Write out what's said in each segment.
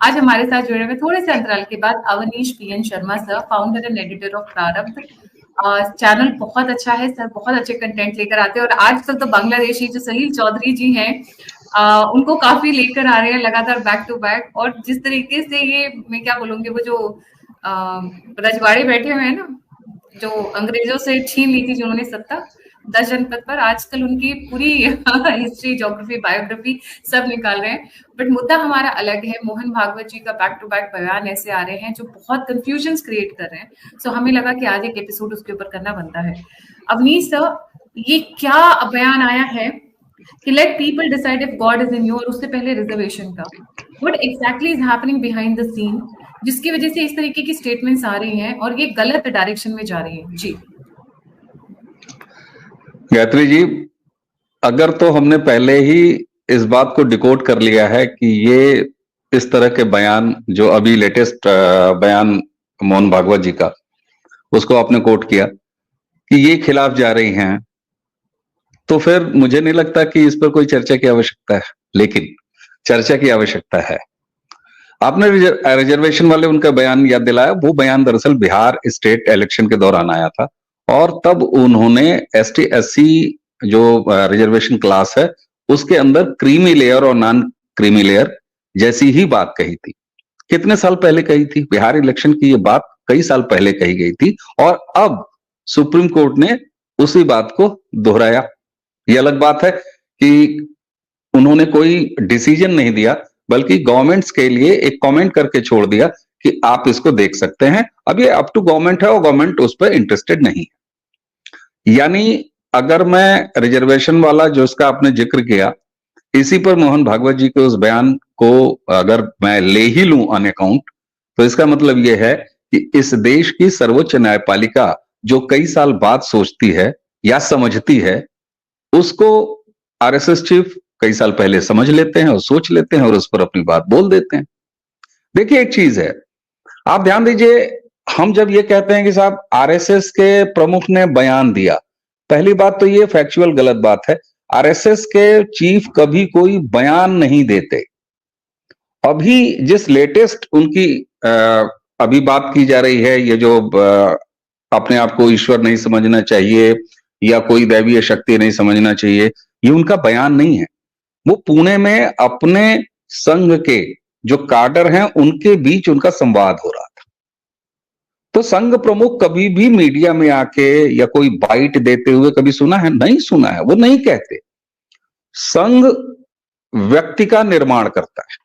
आज हमारे साथ जुड़े हुए थोड़े से अंतराल के बाद Avnish PN Sharma sir, founder and editor of Prarabdh. Channel बहुत अच्छा है सर, बहुत अच्छे कंटेंट लेकर आते हैं और आजकल तो बांग्लादेशी जो सहील चौधरी जी हैं उनको काफी लेकर आ रहे हैं लगातार बैक टू बैक। और जिस तरीके से ये मैं क्या बोलूंगी, वो जो रजवाड़े बैठे हुए हैं ना, जो अंग्रेजों से छीन ली थी जिन्होंने सत्ता 10 जनपद पर, आजकल उनकी पूरी हिस्ट्री, ज्योग्राफी, बायोग्राफी सब निकाल रहे हैं। बट मुद्दा हमारा अलग है। मोहन भागवत जी का बैक टू बैक बयान ऐसे आ रहे हैं जो बहुत कंफ्यूजन क्रिएट कर रहे हैं। सो हमें लगा कि आज एक एपिसोड उसके ऊपर करना बनता है। अवनीश सर, ये क्या बयान आया है कि let people decide if god is in you, और उससे पहले रिजर्वेशन का what exactly is happening behind the scene, जिसकी वजह से इस तरीके की स्टेटमेंट्स आ रही हैं और ये गलत डायरेक्शन में जा रही हैं? जी गायत्री जी, अगर तो हमने पहले ही इस बात को डिकोड कर लिया है कि ये इस तरह के बयान, जो अभी लेटेस्ट बयान मोहन भागवत जी का, उसको आपने कोट किया कि ये खिलाफ जा रही हैं, तो फिर मुझे नहीं लगता कि इस पर कोई चर्चा की आवश्यकता है। लेकिन चर्चा की आवश्यकता है। आपने रिजर्वेशन वाले उनका बयान याद दिलाया। वो बयान दरअसल बिहार स्टेट इलेक्शन के दौरान आया था और तब उन्होंने एसटी एससी जो रिजर्वेशन क्लास है उसके अंदर क्रीमी लेयर और नॉन क्रीमी लेयर जैसी ही बात कही थी। कितने साल पहले कही थी? बिहार इलेक्शन की ये बात कई साल पहले कही गई थी और अब सुप्रीम कोर्ट ने उसी बात को दोहराया। ये अलग बात है कि उन्होंने कोई डिसीजन नहीं दिया, बल्कि गवर्नमेंट्स के लिए एक कमेंट करके छोड़ दिया कि आप इसको देख सकते हैं। अब ये अप टू गवर्नमेंट है और गवर्नमेंट उस पर इंटरेस्टेड नहीं है। यानी अगर मैं रिजर्वेशन वाला जो इसका आपने जिक्र किया, इसी पर मोहन भागवत जी के उस बयान को अगर मैं ले ही लूं ऑन अकाउंट, तो इसका मतलब यह है कि इस देश की सर्वोच्च न्यायपालिका जो कई साल बाद सोचती है या समझती है, उसको आरएसएस चीफ कई साल पहले समझ लेते हैं और सोच लेते हैं और उस पर अपनी बात बोल देते हैं। देखिए, एक चीज है, आप ध्यान दीजिए, हम जब ये कहते हैं कि साहब आरएसएस के प्रमुख ने बयान दिया, पहली बात तो ये फैक्चुअल गलत बात है। आरएसएस के चीफ कभी कोई बयान नहीं देते। अभी जिस लेटेस्ट उनकी अभी बात की जा रही है, ये जो अपने आप को ईश्वर नहीं समझना चाहिए या कोई दैवीय शक्ति नहीं समझना चाहिए, ये उनका बयान नहीं है। वो पुणे में अपने संघ के जो काडर हैं उनके बीच उनका संवाद हो रहा था। तो संघ प्रमुख कभी भी मीडिया में आके या कोई बाइट देते हुए कभी सुना है? नहीं सुना है। वो नहीं कहते। संघ व्यक्ति का निर्माण करता है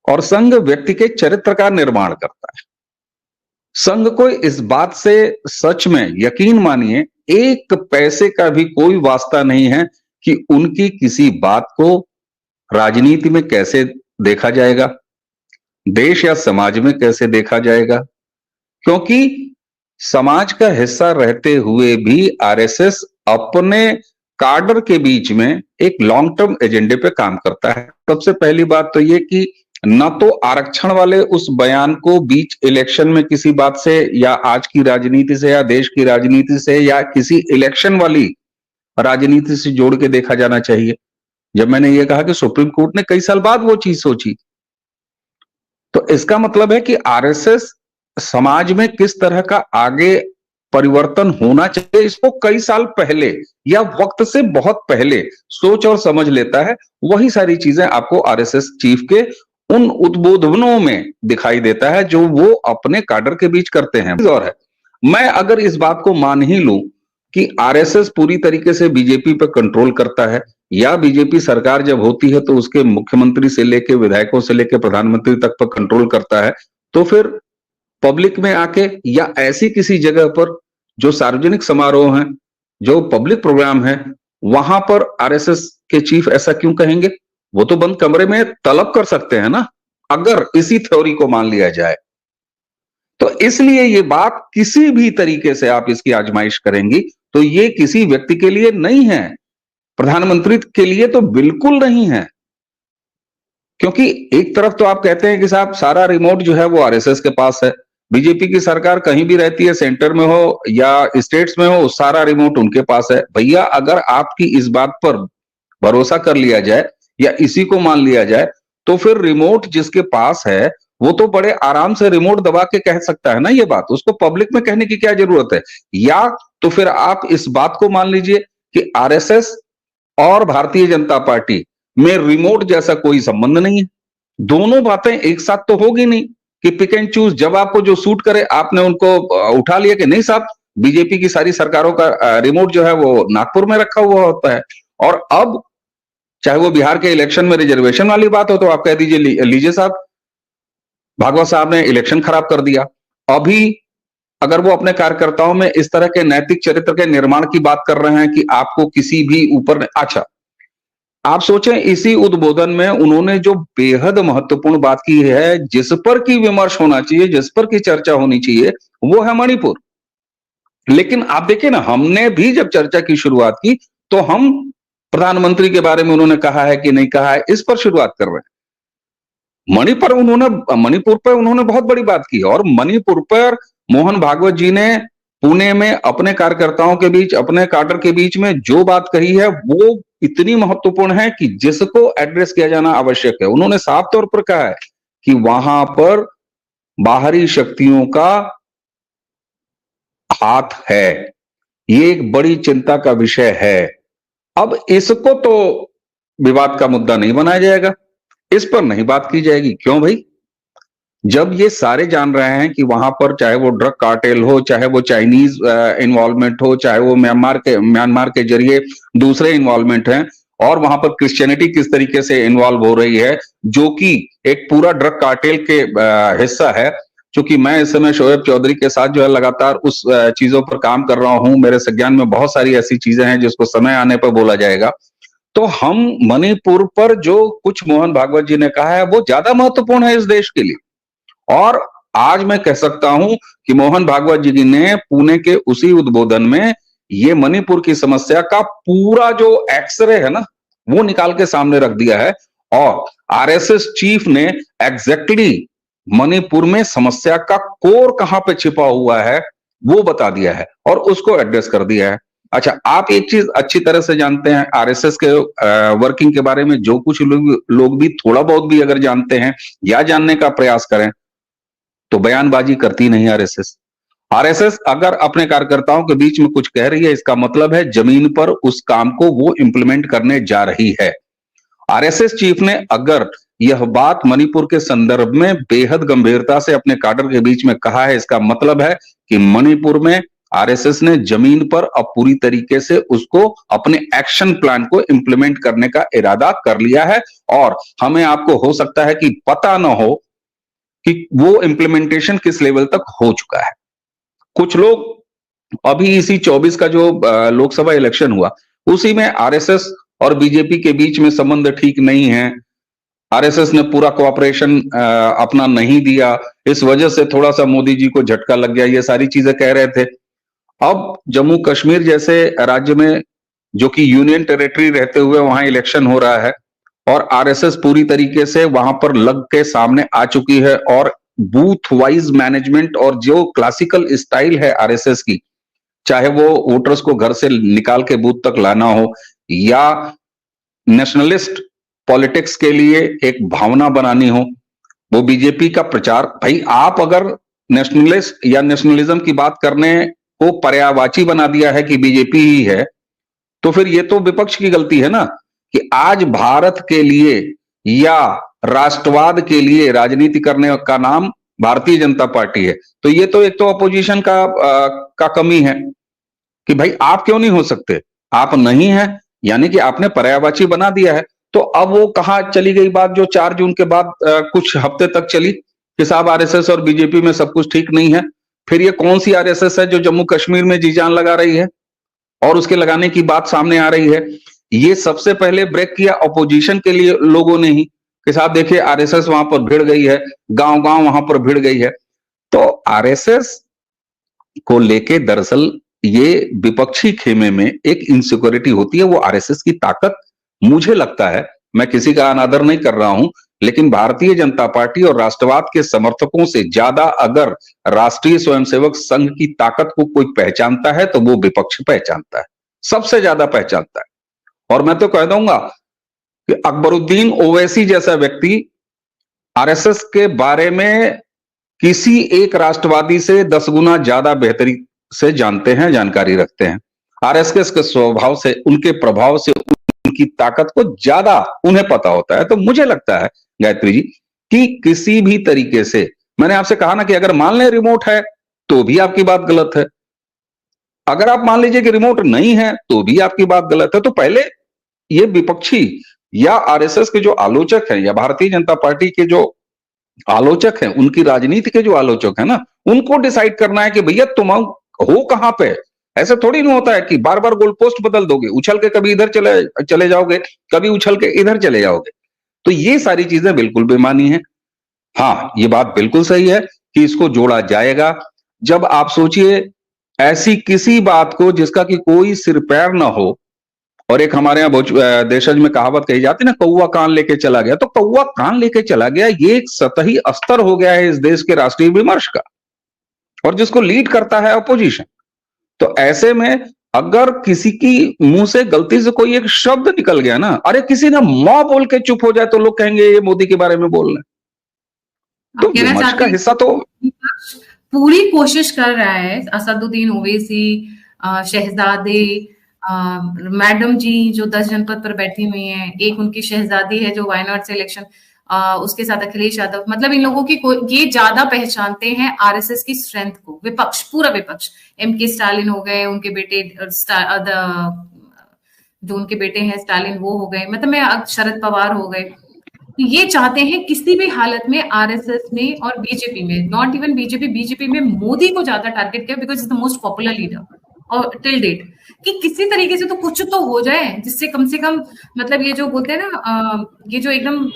और संघ व्यक्ति के चरित्र का निर्माण करता है। संघ को इस बात से सच में यकीन मानिए, एक पैसे का भी कोई वास्ता नहीं है कि उनकी किसी बात को राजनीति में कैसे देखा जाएगा, देश या समाज में कैसे देखा जाएगा, क्योंकि समाज का हिस्सा रहते हुए भी आरएसएस अपने काडर के बीच में एक लॉन्ग टर्म एजेंडे पे काम करता है। सबसे पहली बात तो ये कि न तो आरक्षण वाले उस बयान को बीच इलेक्शन में किसी बात से या आज की राजनीति से या देश की राजनीति से या किसी इलेक्शन वाली राजनीति से जोड़ के देखा जाना चाहिए। जब मैंने ये कहा कि सुप्रीम कोर्ट ने कई साल बाद वो चीज सोची, तो इसका मतलब है कि आरएसएस समाज में किस तरह का आगे परिवर्तन होना चाहिए, इसको कई साल पहले या वक्त से बहुत पहले सोच और समझ लेता है। वही सारी चीजें आपको आरएसएस चीफ के उन उद्बोधनों में दिखाई देता है जो वो अपने काडर के बीच करते हैं। और है, मैं अगर इस बात को मान ही लूं कि आरएसएस पूरी तरीके से बीजेपी पर कंट्रोल करता है, या बीजेपी सरकार जब होती है तो उसके मुख्यमंत्री से लेकर विधायकों से लेकर प्रधानमंत्री तक पर कंट्रोल करता है, तो फिर पब्लिक में आके या ऐसी किसी जगह पर जो सार्वजनिक समारोह हैं, जो पब्लिक प्रोग्राम है, वहां पर आरएसएस के चीफ ऐसा क्यों कहेंगे? वो तो बंद कमरे में तलब कर सकते हैं ना, अगर इसी थ्योरी को मान लिया जाए। तो इसलिए ये बात किसी भी तरीके से आप इसकी आजमाइश करेंगी तो ये किसी व्यक्ति के लिए नहीं है, प्रधानमंत्री के लिए तो बिल्कुल नहीं है। क्योंकि एक तरफ तो आप कहते हैं कि साहब सारा रिमोट जो है वो आरएसएस के पास है, बीजेपी की सरकार कहीं भी रहती है, सेंटर में हो या स्टेट्स में हो, सारा रिमोट उनके पास है। भैया, अगर आपकी इस बात पर भरोसा कर लिया जाए या इसी को मान लिया जाए, तो फिर रिमोट जिसके पास है वो तो बड़े आराम से रिमोट दबा के कह सकता है ना ये बात, उसको पब्लिक में कहने की क्या जरूरत है। या तो फिर आप इस बात को मान लीजिए कि आरएसएस और भारतीय जनता पार्टी में रिमोट जैसा कोई संबंध नहीं है। दोनों बातें एक साथ तो होगी नहीं कि पिक एंड चूज, जब आपको जो सूट करे आपने उनको उठा लिया कि नहीं साहब, बीजेपी की सारी सरकारों का रिमोट जो है वो नागपुर में रखा हुआ होता है। और अब चाहे वो बिहार के इलेक्शन में रिजर्वेशन वाली बात हो तो आप कह दीजिए लीजिए साहब, भागवत साहब ने इलेक्शन खराब कर दिया। अभी अगर वो अपने कार्यकर्ताओं में इस तरह के नैतिक चरित्र के निर्माण की बात कर रहे हैं कि आपको किसी भी ऊपर, अच्छा आप सोचें इसी उद्बोधन में उन्होंने जो बेहद महत्वपूर्ण बात की है, जिस पर की विमर्श होना चाहिए, जिस पर की चर्चा होनी चाहिए, वो है मणिपुर। लेकिन आप देखिए ना, हमने भी जब चर्चा की शुरुआत की तो हम प्रधानमंत्री के बारे में उन्होंने कहा है कि नहीं कहा है, इस पर शुरुआत कर रहे हैं। मणिपुर पर उन्होंने बहुत बड़ी बात की और मणिपुर पर मोहन भागवत जी ने पुणे में अपने कार्यकर्ताओं के बीच, अपने काडर के बीच में जो बात कही है वो इतनी महत्वपूर्ण है कि जिसको एड्रेस किया जाना आवश्यक है। उन्होंने साफ तौर पर कहा है कि वहां पर बाहरी शक्तियों का हाथ है, ये एक बड़ी चिंता का विषय है। अब इसको तो विवाद का मुद्दा नहीं बनाया जाएगा, इस पर नहीं बात की जाएगी। क्यों भाई? जब ये सारे जान रहे हैं कि वहां पर चाहे वो ड्रग कार्टेल हो, चाहे वो चाइनीज इन्वॉल्वमेंट हो, चाहे वो म्यांमार के जरिए दूसरे इन्वॉल्वमेंट हैं, और वहां पर क्रिश्चियनिटी किस तरीके से इन्वॉल्व हो रही है, जो कि एक पूरा ड्रग कार्टेल के हिस्सा है। चूंकि मैं इस समय शोएब चौधरी के साथ जो है लगातार उस चीजों पर काम कर रहा हूं, मेरे संज्ञान में बहुत सारी ऐसी चीजें हैं जिसको समय आने पर बोला जाएगा। तो हम मणिपुर पर जो कुछ मोहन भागवत जी ने कहा है वो ज्यादा महत्वपूर्ण है इस देश के लिए। और आज मैं कह सकता हूं कि मोहन भागवत जी ने पुणे के उसी उद्बोधन में ये मणिपुर की समस्या का पूरा जो एक्सरे है ना वो निकाल के सामने रख दिया है। और आरएसएस चीफ ने एग्जैक्टली मणिपुर में समस्या का कोर कहां पे छिपा हुआ है वो बता दिया है और उसको एड्रेस कर दिया है। अच्छा, आप एक चीज अच्छी तरह से जानते हैं आरएसएस के वर्किंग के बारे में, जो कुछ लोग भी थोड़ा बहुत भी अगर जानते हैं या जानने का प्रयास करें तो बयानबाजी करती नहीं आरएसएस। आरएसएस अगर अपने कार्यकर्ताओं के बीच में कुछ कह रही है, इसका मतलब है जमीन पर उस काम को वो इंप्लीमेंट करने जा रही है। आरएसएस चीफ ने अगर यह बात मणिपुर के संदर्भ में बेहद गंभीरता से अपने काडर के बीच में कहा है, इसका मतलब है कि मणिपुर में आरएसएस ने जमीन पर अब पूरी तरीके से उसको अपने एक्शन प्लान को इंप्लीमेंट करने का इरादा कर लिया है। और हमें आपको हो सकता है कि पता ना हो कि वो इंप्लीमेंटेशन किस लेवल तक हो चुका है। कुछ लोग अभी इसी 24 का जो लोकसभा इलेक्शन हुआ उसी में आरएसएस और बीजेपी के बीच में संबंध ठीक नहीं है, आरएसएस ने पूरा कोऑपरेशन अपना नहीं दिया, इस वजह से थोड़ा सा मोदी जी को झटका लग गया, ये सारी चीजें कह रहे थे। अब जम्मू कश्मीर जैसे राज्य में जो कि यूनियन टेरिटरी रहते हुए वहां इलेक्शन हो रहा है और आरएसएस पूरी तरीके से वहां पर लग के सामने आ चुकी है और बूथ वाइज मैनेजमेंट और जो क्लासिकल स्टाइल है आरएसएस की, चाहे वो वोटर्स को घर से निकाल के बूथ तक लाना हो या नेशनलिस्ट पॉलिटिक्स के लिए एक भावना बनानी हो, वो बीजेपी का प्रचार। भाई आप अगर नेशनलिस्ट या नेशनलिज्म की बात करने को पर्यायवाची बना दिया है कि बीजेपी ही है, तो फिर ये तो विपक्ष की गलती है ना कि आज भारत के लिए या राष्ट्रवाद के लिए राजनीति करने का नाम भारतीय जनता पार्टी है। तो ये तो एक तो अपोजिशन का कमी है कि भाई आप क्यों नहीं हो सकते, आप नहीं है यानी कि आपने पर्यायवाची बना दिया है। तो अब वो कहां चली गई बात जो 4 जून के बाद कुछ हफ्ते तक चली कि साहब आरएसएस और बीजेपी में सब कुछ ठीक नहीं है। फिर ये कौन सी आरएसएस है जो जम्मू कश्मीर में जी जान लगा रही है और उसके लगाने की बात सामने आ रही है। ये सबसे पहले ब्रेक किया अपोजिशन के लिए लोगों ने ही कि साहब देखिए आरएसएस वहां पर भिड़ गई है, गांव-गांव वहां पर भिड़ गई है। तो आरएसएस को लेके दरअसल ये विपक्षी खेमे में एक इनसिक्योरिटी होती है, वो आरएसएस की ताकत मुझे लगता है, मैं किसी का अनादर नहीं कर रहा हूं, लेकिन भारतीय जनता पार्टी और राष्ट्रवाद के समर्थकों से ज्यादा अगर राष्ट्रीय स्वयंसेवक संघ की ताकत को कोई पहचानता है तो वो विपक्ष पहचानता है, सबसे ज्यादा पहचानता है। और मैं तो कह दूंगा कि अकबरुद्दीन ओवैसी जैसा व्यक्ति आरएसएस के बारे में किसी एक राष्ट्रवादी से 10 गुना ज्यादा बेहतरी से जानते हैं, जानकारी रखते हैं। आरएसएस के स्वभाव से, उनके प्रभाव से, उनकी ताकत को ज्यादा उन्हें पता होता है। तो मुझे लगता है गायत्री जी कि किसी भी तरीके से, मैंने आपसे कहा ना कि अगर मान लें रिमोट है तो भी आपकी बात गलत है, अगर आप मान लीजिए कि रिमोट नहीं है तो भी आपकी बात गलत है। तो पहले ये विपक्षी या आरएसएस के जो आलोचक हैं या भारतीय जनता पार्टी के जो आलोचक हैं, उनकी राजनीति के जो आलोचक हैं ना, उनको डिसाइड करना है कि भैया तुम हो कहां पे। ऐसे थोड़ी ना होता है कि बार बार गोल पोस्ट बदल दोगे, उछल के कभी इधर चले जाओगे, कभी उछल के इधर चले जाओगे। तो ये सारी चीजें बिल्कुल बेमानी है। हाँ, ये बात बिल्कुल सही है कि इसको जोड़ा जाएगा। जब आप सोचिए ऐसी किसी बात को जिसका कि कोई सिर पैर ना हो, और एक हमारे यहाँ देशज में कहावत कही जाती है ना, कौवा कान लेके चला गया, तो कौवा कान लेके चला गया ये एक सतही स्तर हो गया है इस देश के राष्ट्रीय विमर्श का, और जिसको लीड करता है अपोजिशन। तो ऐसे में अगर किसी की मुंह से गलती से कोई एक शब्द निकल गया ना, अरे किसी ने मां बोल के चुप हो जाए तो लोग कहेंगे ये मोदी के बारे में बोल रहे हैं। तो विमर्श का हिस्सा तो पूरी कोशिश कर रहा है। असदुद्दीन ओवैसी, शहजादे, मैडम जी जो 10 जनपद पर बैठी हुई हैं, एक उनकी शहजादी है जो वायनाड से इलेक्शन, उसके साथ अखिलेश यादव, मतलब इन लोगों की ये ज्यादा पहचानते हैं आरएसएस की स्ट्रेंथ को। विपक्ष, पूरा विपक्ष, एमके स्टालिन हो गए, उनके बेटे जो उनके बेटे हैं स्टालिन वो हो गए, मतलब मैं शरद पवार हो गए। तो ये चाहते हैं किसी भी हालत में आरएसएस में और बीजेपी में, नॉट इवन बीजेपी में मोदी को ज्यादा टारगेट किया, because is the most popular leader और टिल डेट, कि किसी तरीके से तो कुछ तो हो जाए जिससे कम से कम, मतलब ये जो बोलते हैं ना, ये जो एकदम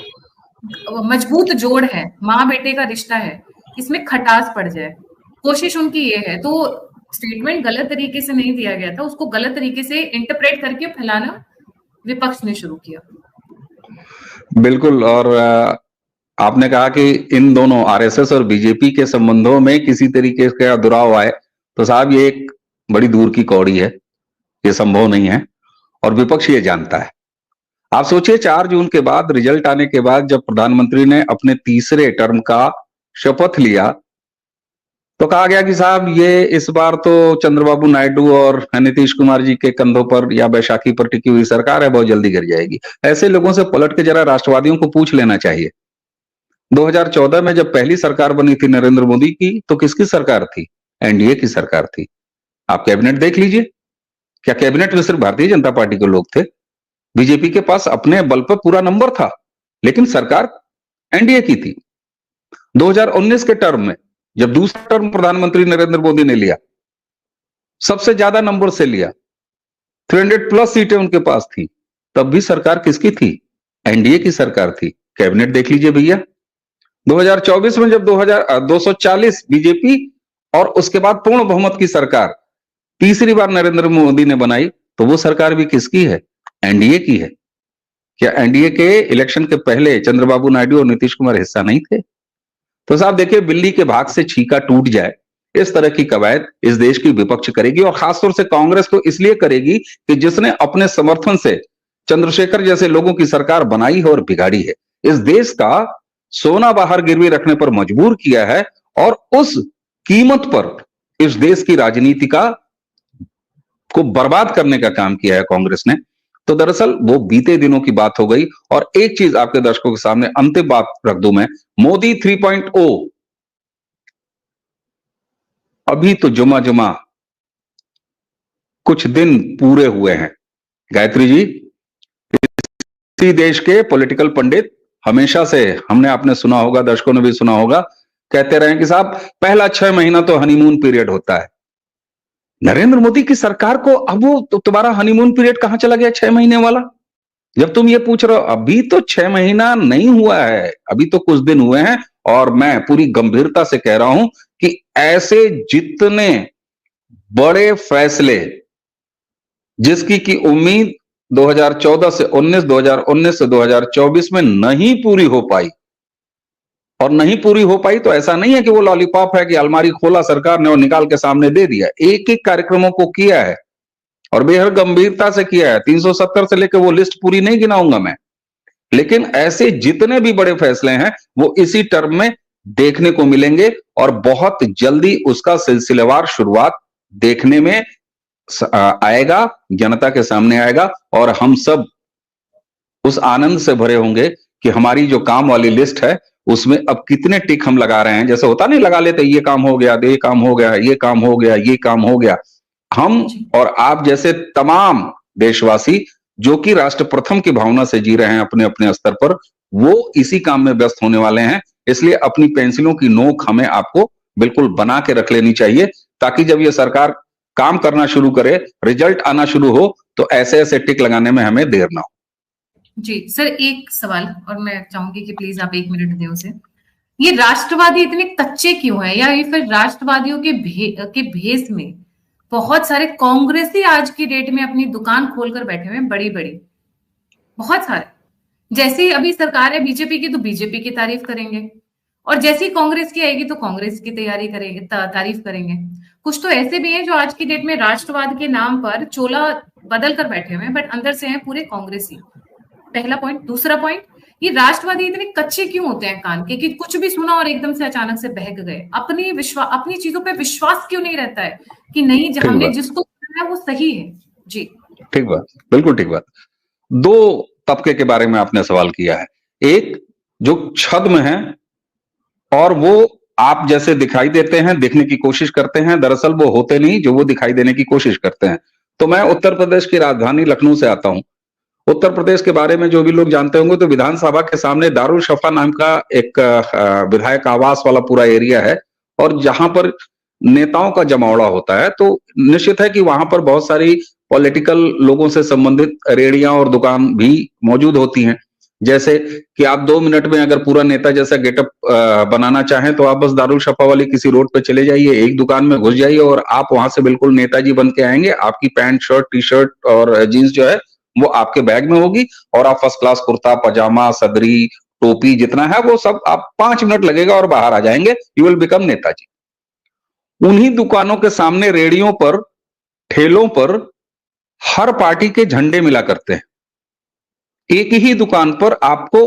मजबूत जोड़ है, माँ बेटे का रिश्ता है, इसमें खटास पड़ जाए। कोशिश उनकी ये है। तो स्टेटमेंट गलत तरीके से नहीं दिया गया था, उसको गलत तरीके से इंटरप्रेट करके फैलाना विपक्ष ने शुरू किया। बिल्कुल। और आपने कहा कि इन दोनों आरएसएस और बीजेपी के संबंधों में किसी तरीके का दुराव आए, तो साहब ये एक बड़ी दूर की कौड़ी है, ये संभव नहीं है, और विपक्ष ये जानता है। आप सोचिए 4 जून के बाद, रिजल्ट आने के बाद, जब प्रधानमंत्री ने अपने तीसरे टर्म का शपथ लिया, तो कहा गया कि साहब ये इस बार तो चंद्रबाबू नायडू और नीतीश कुमार जी के कंधों पर या बैसाखी पर टिकी हुई सरकार है, बहुत जल्दी गिर जाएगी। ऐसे लोगों से पलट के जरा राष्ट्रवादियों को पूछ लेना चाहिए, 2014 में जब पहली सरकार बनी थी नरेंद्र मोदी की, तो किसकी सरकार थी? एनडीए की सरकार थी। आप कैबिनेट देख लीजिए, क्या कैबिनेट में सिर्फ भारतीय जनता पार्टी के लोग थे? बीजेपी के पास अपने बल पर पूरा नंबर था, लेकिन सरकार एनडीए की थी। 2019 के टर्म में जब दूसरा टर्म प्रधानमंत्री नरेंद्र मोदी ने लिया, सबसे ज्यादा नंबर से लिया, 300 प्लस सीटें उनके पास थी, तब भी सरकार किसकी थी? एनडीए की सरकार थी। कैबिनेट देख लीजिए भैया। 2024 में जब 240 बीजेपी और उसके बाद पूर्ण बहुमत की सरकार तीसरी बार नरेंद्र मोदी ने बनाई, तो वो सरकार भी किसकी है? एनडीए की है। क्या एनडीए के इलेक्शन के पहले चंद्रबाबू नायडू और नीतीश कुमार हिस्सा नहीं थे? तो साहब देखिए, बिल्ली के भाग से छीका टूट जाए, इस तरह की कवायद इस देश की विपक्ष करेगी, और खासतौर से कांग्रेस तो इसलिए करेगी कि जिसने अपने समर्थन से चंद्रशेखर जैसे लोगों की सरकार बनाई है और बिगाड़ी है, इस देश का सोना बाहर गिरवी रखने पर मजबूर किया है, और उस कीमत पर इस देश की राजनीति को बर्बाद करने का काम किया है कांग्रेस ने। तो दरअसल वो बीते दिनों की बात हो गई। और एक चीज आपके दर्शकों के सामने अंतिम बात रख दूं मैं, मोदी 3.0 अभी तो जुमा जुमा कुछ दिन पूरे हुए हैं। गायत्री जी, इसी देश के पॉलिटिकल पंडित हमेशा से, हमने आपने सुना होगा, दर्शकों ने भी सुना होगा, कहते रहे कि साहब पहला 6 महीना तो हनीमून पीरियड होता है। नरेंद्र मोदी की सरकार को अब वो तो तुम्हारा हनीमून पीरियड कहां चला गया 6 महीने वाला? जब तुम ये पूछ रहे हो, अभी तो 6 महीना नहीं हुआ है, अभी तो कुछ दिन हुए हैं। और मैं पूरी गंभीरता से कह रहा हूं कि ऐसे जितने बड़े फैसले जिसकी की उम्मीद 2014 से 19, 2019 से 2024 में नहीं पूरी हो पाई, और नहीं पूरी हो पाई तो ऐसा नहीं है कि वो लॉलीपॉप है कि अलमारी खोला सरकार ने और निकाल के सामने दे दिया। एक एक कार्यक्रमों को किया है और बेहद गंभीरता से किया है। 370 से लेकर वो लिस्ट पूरी नहीं गिनाऊंगा मैं, लेकिन ऐसे जितने भी बड़े फैसले हैं वो इसी टर्म में देखने को मिलेंगे और बहुत जल्दी उसका सिलसिलेवार शुरुआत देखने में आएगा, जनता के सामने आएगा और हम सब उस आनंद से भरे होंगे कि हमारी जो काम वाली लिस्ट है उसमें अब कितने टिक हम लगा रहे हैं। जैसे होता नहीं, लगा लेते ये काम हो गया, ये काम हो गया, ये काम हो गया, ये काम हो गया। हम और आप जैसे तमाम देशवासी जो कि राष्ट्र प्रथम की भावना से जी रहे हैं अपने अपने स्तर पर, वो इसी काम में व्यस्त होने वाले हैं। इसलिए अपनी पेंसिलों की नोक हमें आपको बिल्कुल बना के रख लेनी चाहिए, ताकि जब ये सरकार काम करना शुरू करे, रिजल्ट आना शुरू हो, तो ऐसे ऐसे टिक लगाने में हमें देर ना हो। जी सर, एक सवाल और मैं चाहूंगी कि प्लीज आप 1 मिनट दें उसे। ये राष्ट्रवादी इतने कच्चे क्यों है, या ये फिर राष्ट्रवादियों के भेस में बहुत सारे कांग्रेसी आज की डेट में अपनी दुकान खोलकर बैठे हुए हैं, बड़ी बड़ी, बहुत सारे। जैसे ही अभी सरकार है बीजेपी की, तो बीजेपी की तारीफ करेंगे, और जैसे ही कांग्रेस की आएगी तो कांग्रेस की तैयारी करेंगे, तारीफ करेंगे। कुछ तो ऐसे भी हैं जो आज की डेट में राष्ट्रवाद के नाम पर चोला बदल कर बैठे हुए हैं, बट अंदर से हैं पूरे कांग्रेसी। पहला पॉइंट। दूसरा पॉइंट, ये राष्ट्रवादी इतने कच्चे क्यों होते हैं कान के, कि कुछ भी सुना और एकदम से अचानक से बहक गए। अपनी चीजों पे विश्वास क्यों नहीं रहता है कि नहीं, हमने जिसको सुना है वो सही है। जी ठीक बात, बिल्कुल ठीक बात। दो तबके के बारे में आपने सवाल किया है। एक जो छद्म है और वो आप जैसे दिखाई देते हैं, दिखने की कोशिश करते हैं, दरअसल वो होते नहीं जो वो दिखाई देने की कोशिश करते हैं। तो मैं उत्तर प्रदेश की राजधानी लखनऊ से आता हूं। उत्तर प्रदेश के बारे में जो भी लोग जानते होंगे तो विधानसभा के सामने दारुल शफा नाम का एक विधायक आवास वाला पूरा एरिया है, और जहां पर नेताओं का जमावड़ा होता है। तो निश्चित है कि वहां पर बहुत सारी पॉलिटिकल लोगों से संबंधित रेहड़ियां और दुकान भी मौजूद होती हैं। जैसे कि आप 2 मिनट में अगर पूरा नेता जैसा गेटअप बनाना चाहें तो आप बस दारुल शफा वाली किसी रोड पे चले जाइए, एक दुकान में घुस जाइए और आप वहां से बिल्कुल नेताजी बन के आएंगे। आपकी पैंट शर्ट टी शर्ट और जीन्स जो है वो आपके बैग में होगी, और आप फर्स्ट क्लास कुर्ता पजामा सदरी टोपी जितना है वो सब, आप 5 मिनट लगेगा और बाहर आ जाएंगे। You will become Netaji. उन्हीं दुकानों के सामने रेडियो पर, ठेलों पर हर पार्टी के झंडे मिला करते हैं। एक ही दुकान पर आपको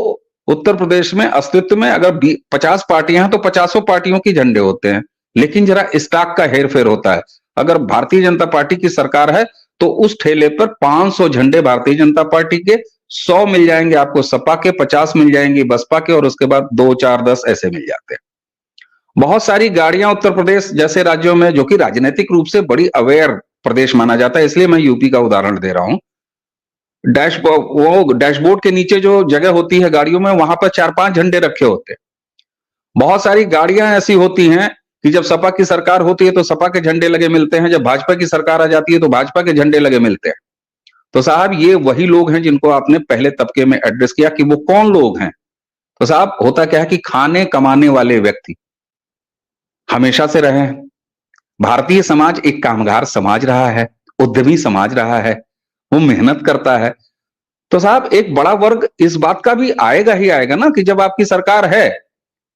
उत्तर प्रदेश में अस्तित्व में अगर 50 पार्टियां हैं तो 50 पार्टियों के झंडे होते हैं, लेकिन जरा स्टॉक का हेरफेर होता है। अगर भारतीय जनता पार्टी की सरकार है तो उस ठेले पर 500 झंडे भारतीय जनता पार्टी के, 100 मिल जाएंगे आपको सपा के, 50 मिल जाएंगे बसपा के, और उसके बाद 2 4 10 ऐसे मिल जाते हैं। बहुत सारी गाड़ियां उत्तर प्रदेश जैसे राज्यों में, जो कि राजनीतिक रूप से बड़ी अवेयर प्रदेश माना जाता है, इसलिए मैं यूपी का उदाहरण दे रहा हूं। डैशबोर्ड के नीचे जो जगह होती है गाड़ियों में, वहां पर 4-5 झंडे रखे होते हैं। बहुत सारी गाड़ियां ऐसी होती हैं कि जब सपा की सरकार होती है तो सपा के झंडे लगे मिलते हैं, जब भाजपा की सरकार आ जाती है तो भाजपा के झंडे लगे मिलते हैं। तो साहब ये वही लोग हैं जिनको आपने पहले तबके में एड्रेस किया कि वो कौन लोग हैं। तो साहब होता क्या है कि खाने कमाने वाले व्यक्ति हमेशा से रहे हैं। भारतीय समाज एक कामगार समाज रहा है, उद्यमी समाज रहा है, वो मेहनत करता है। तो साहब एक बड़ा वर्ग इस बात का भी आएगा ही आएगा ना कि जब आपकी सरकार है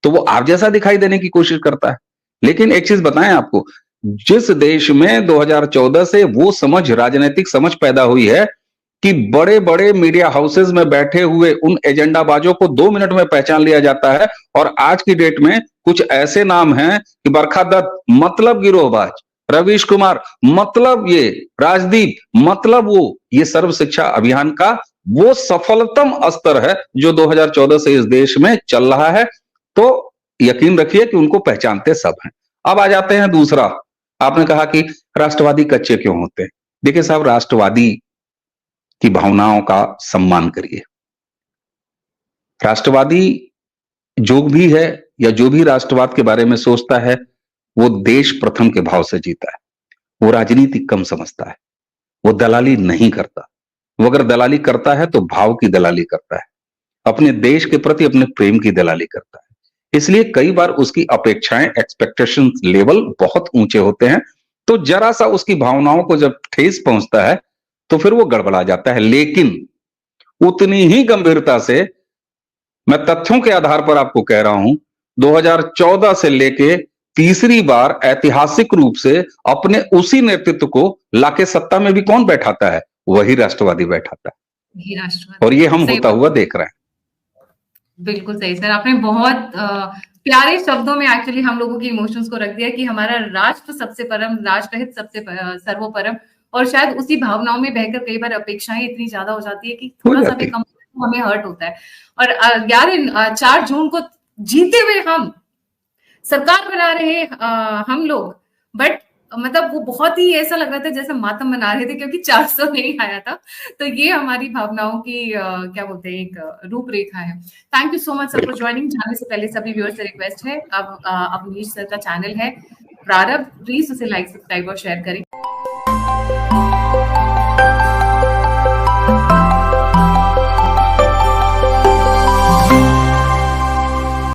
तो वो आप जैसा दिखाई देने की कोशिश करता है। लेकिन एक चीज बताएं आपको, जिस देश में 2014 से वो समझ, राजनीतिक समझ पैदा हुई है कि बड़े बड़े मीडिया हाउसेज में बैठे हुए उन एजेंडाबाजों को 2 मिनट में पहचान लिया जाता है, और आज की डेट में कुछ ऐसे नाम हैं कि बरखा दत्त मतलब गिरोहबाज, रवीश कुमार मतलब ये, राजदीप मतलब वो, ये सर्व शिक्षा अभियान का वो सफलतम स्तर है जो 2014 से इस देश में चल रहा है। तो यकीन रखिए कि उनको पहचानते सब हैं। अब आ जाते हैं दूसरा, आपने कहा कि राष्ट्रवादी कच्चे क्यों होते हैं। देखिए साहब, राष्ट्रवादी की भावनाओं का सम्मान करिए। राष्ट्रवादी जो भी है या जो भी राष्ट्रवाद के बारे में सोचता है वो देश प्रथम के भाव से जीता है। वो राजनीति कम समझता है, वो दलाली नहीं करता। वो अगर दलाली करता है तो भाव की दलाली करता है, अपने देश के प्रति अपने प्रेम की दलाली करता है। इसलिए कई बार उसकी अपेक्षाएं, एक्सपेक्टेशन लेवल बहुत ऊंचे होते हैं। तो जरा सा उसकी भावनाओं को जब ठेस पहुंचता है तो फिर वो गड़बड़ा जाता है। लेकिन उतनी ही गंभीरता से मैं तथ्यों के आधार पर आपको कह रहा हूं, 2014 से लेके तीसरी बार ऐतिहासिक रूप से अपने उसी नेतृत्व को लाके सत्ता में भी कौन बैठाता है? वही राष्ट्रवादी बैठाता है, और ये हम होता हुआ देख रहे हैं। बिल्कुल सही सर, आपने बहुत प्यारे शब्दों में एक्चुअली हम लोगों की इमोशंस को रख दिया कि हमारा राष्ट्र सबसे परम, राष्ट्रहित सबसे सर्वोपरम। और शायद उसी भावनाओं में बहकर कई बार अपेक्षाएं इतनी ज्यादा हो जाती है कि हो थोड़ा सा भी जाती। कम तो हमें हर्ट होता है। और यार 4 जून को जीते हुए हम सरकार बना रहे हम लोग, बट मतलब वो बहुत ही ऐसा लग रहा था जैसे मातम मना रहे थे क्योंकि 400 नहीं आया था। तो ये हमारी भावनाओं की क्या बोलते हैं, एक रूपरेखा है। Thank you so much sir for बिल्कुल। ज्वाइनिंग। जाने से पहले सभी व्यूअर्स से रिक्वेस्ट है, अब अवनीश सर का चैनल है प्रारब्ध, प्लीज उसे लाइक, सब्सक्राइब और शेयर करें।